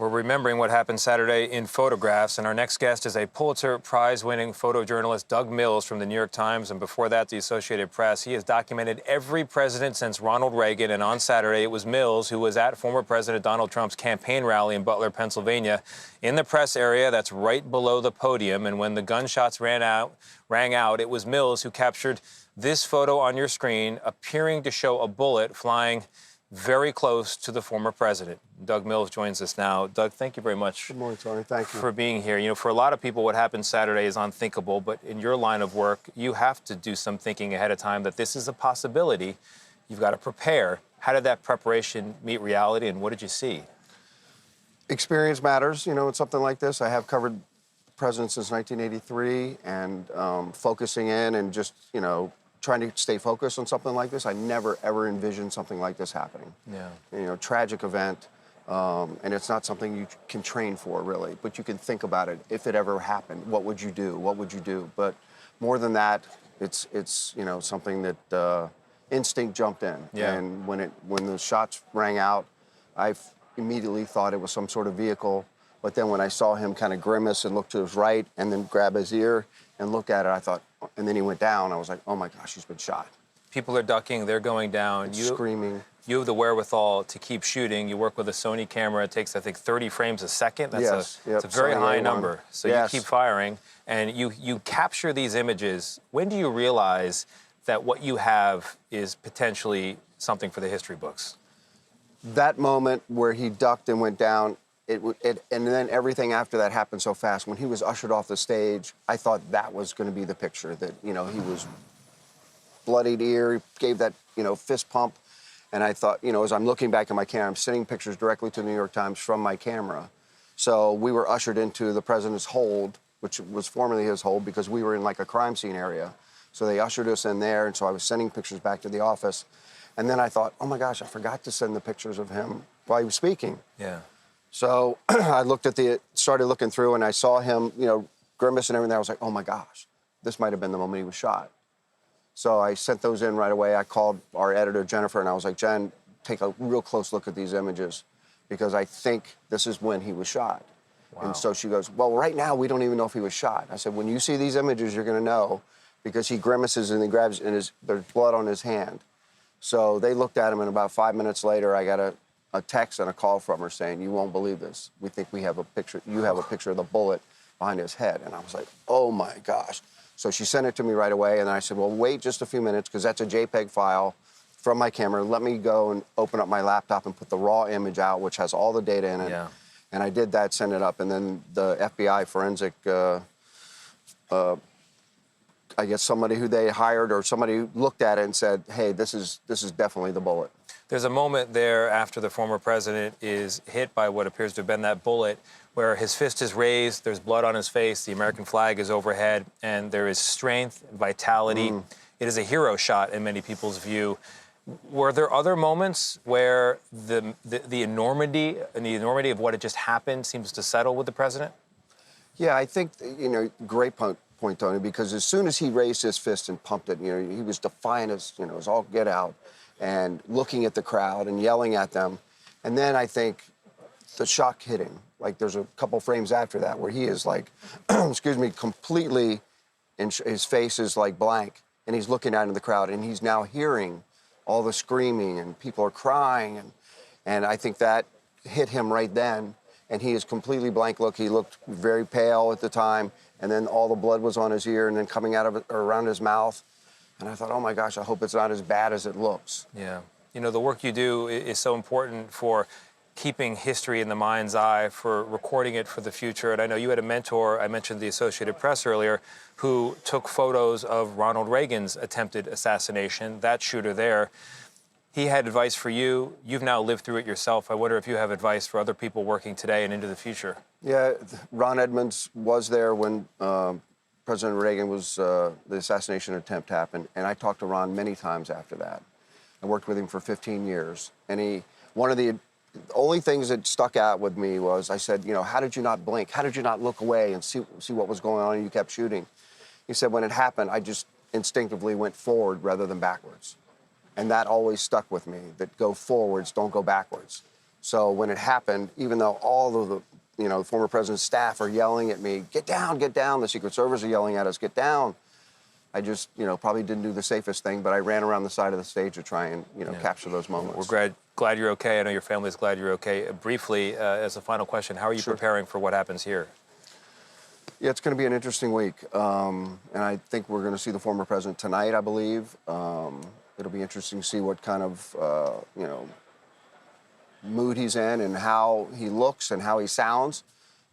We're remembering what happened Saturday in photographs, and our next guest is a Pulitzer Prize-winning photojournalist, Doug Mills from the New York Times, and before that, the Associated Press. He has documented every president since Ronald Reagan, and on Saturday, it was Mills who was at former President Donald Trump's campaign rally in Butler, Pennsylvania, in the press area that's right below the podium, and when the gunshots rang out, it was Mills who captured this photo on your screen, appearing to show a bullet flying very close to the former president. Doug Mills joins us now. Doug, thank you very much. Good morning, Tony. Thank you for being here. You know, for a lot of people, what happened Saturday is unthinkable, but in your line of work, you have to do some thinking ahead of time that this is a possibility. You've got to prepare. How did that preparation meet reality, and what did you see? Experience matters, you know, in something like this. I have covered presidents since 1983, and focusing in and just, you know, trying to stay focused on something like this. I never, ever envisioned something like this happening. Yeah. You know, tragic event, and it's not something you can train for, really, but you can think about it. If it ever happened, what would you do? What would you do? But more than that, it's you know, something that instinct jumped in. Yeah. And when the shots rang out, I immediately thought it was some sort of vehicle. But then when I saw him kind of grimace and look to his right and then grab his ear and look at it, I thought, and then he went down, I was like, oh my gosh, he's been shot. People are ducking, they're going down. Screaming. You have the wherewithal to keep shooting. You work with a Sony camera. It takes, I think, 30 frames a second. That's Yes. it's a very Sony high A1. number. So Yes. you keep firing, and you capture these images. When do you realize that what you have is potentially something for the history books? That moment where he ducked and went down, and then everything after that happened so fast. When he was ushered off the stage, I thought that was going to be the picture, that, you know, he was bloodied ear, he gave that, you know, fist pump. And I thought, you know, as I'm looking back at my camera, I'm sending pictures directly to the New York Times from my camera. So we were ushered into the president's hold, which was formerly his hold, because we were in like a crime scene area. So they ushered us in there, and so I was sending pictures back to the office. And then I thought, oh my gosh, I forgot to send the pictures of him while he was speaking. Yeah. So I started looking through, and I saw him, you know, grimace and everything. I was like, oh my gosh, this might have been the moment he was shot. So I sent those in right away. I called our editor, Jennifer, and I was like, Jen, take a real close look at these images, because I think this is when he was shot. Wow. And so she goes, well, right now, we don't even know if he was shot. I said, when you see these images, you're going to know, because he grimaces and he grabs, and there's blood on his hand. So they looked at him, and about 5 minutes later, I got a text and a call from her saying, you won't believe this. We think we have a picture, you have a picture of the bullet behind his head. And I was like, oh my gosh. So she sent it to me right away, and I said, well, wait just a few minutes, because that's a JPEG file from my camera. Let me go and open up my laptop and put the raw image out, which has all the data in it. Yeah. And I did that, sent it up, and then the FBI forensic, I guess somebody who they hired or somebody who looked at it and said, hey, this is definitely the bullet. There's a moment there after the former president is hit by what appears to have been that bullet, where his fist is raised, there's blood on his face, the American flag is overhead, and there is strength, vitality. It is a hero shot in many people's view. Were there other moments where the enormity of what had just happened seems to settle with the president? Yeah, I think, you know, great point, Tony, because as soon as he raised his fist and pumped it, you know, he was defiant as, you know, as all get out, and looking at the crowd and yelling at them. And then I think the shock hit him. Like, there's a couple frames after that where he is like, excuse me, completely, his face is like blank, and he's looking out in the crowd, and he's now hearing all the screaming, and people are crying, and I think that hit him right then, and he is completely blank look. He looked very pale at the time, and then all the blood was on his ear and then coming out of it, or around his mouth. And I thought, oh my gosh, I hope it's not as bad as it looks. Yeah. You know, the work you do is so important for keeping history in the mind's eye, for recording it for the future. And I know you had a mentor, I mentioned the Associated Press earlier, who took photos of Ronald Reagan's attempted assassination, that shooter there. He had advice for you. You've now lived through it yourself. I wonder if you have advice for other people working today and into the future. Yeah, Ron Edmonds was there when President Reagan was, the assassination attempt happened, and I talked to Ron many times after that. I worked with him for 15 years, and one of the only things that stuck out with me was, I said, you know, how did you not blink? How did you not look away and see what was going on, and you kept shooting? He said, when it happened, I just instinctively went forward rather than backwards. And that always stuck with me, that go forwards, don't go backwards. So when it happened, even though all of the the former president's staff are yelling at me, get down, the Secret Service are yelling at us, get down. I just, probably didn't do the safest thing, but I ran around the side of the stage to try and, capture those moments. We're glad you're okay. I know your family's glad you're okay. Briefly, as a final question, how are you preparing for what happens here? Yeah, it's going to be an interesting week. And I think we're going to see the former president tonight, I believe. It'll be interesting to see what kind of, mood he's in and how he looks and how he sounds.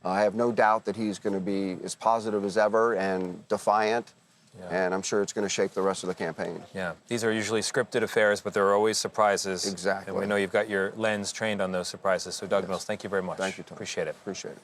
I have no doubt that he's going to be as positive as ever and defiant. Yeah. And I'm sure it's going to shape the rest of the campaign. Yeah, these are usually scripted affairs, but there are always surprises. Exactly. And we know you've got your lens trained on those surprises. So, Doug Mills, thank you very much. Thank you, Tom. Appreciate it. Appreciate it.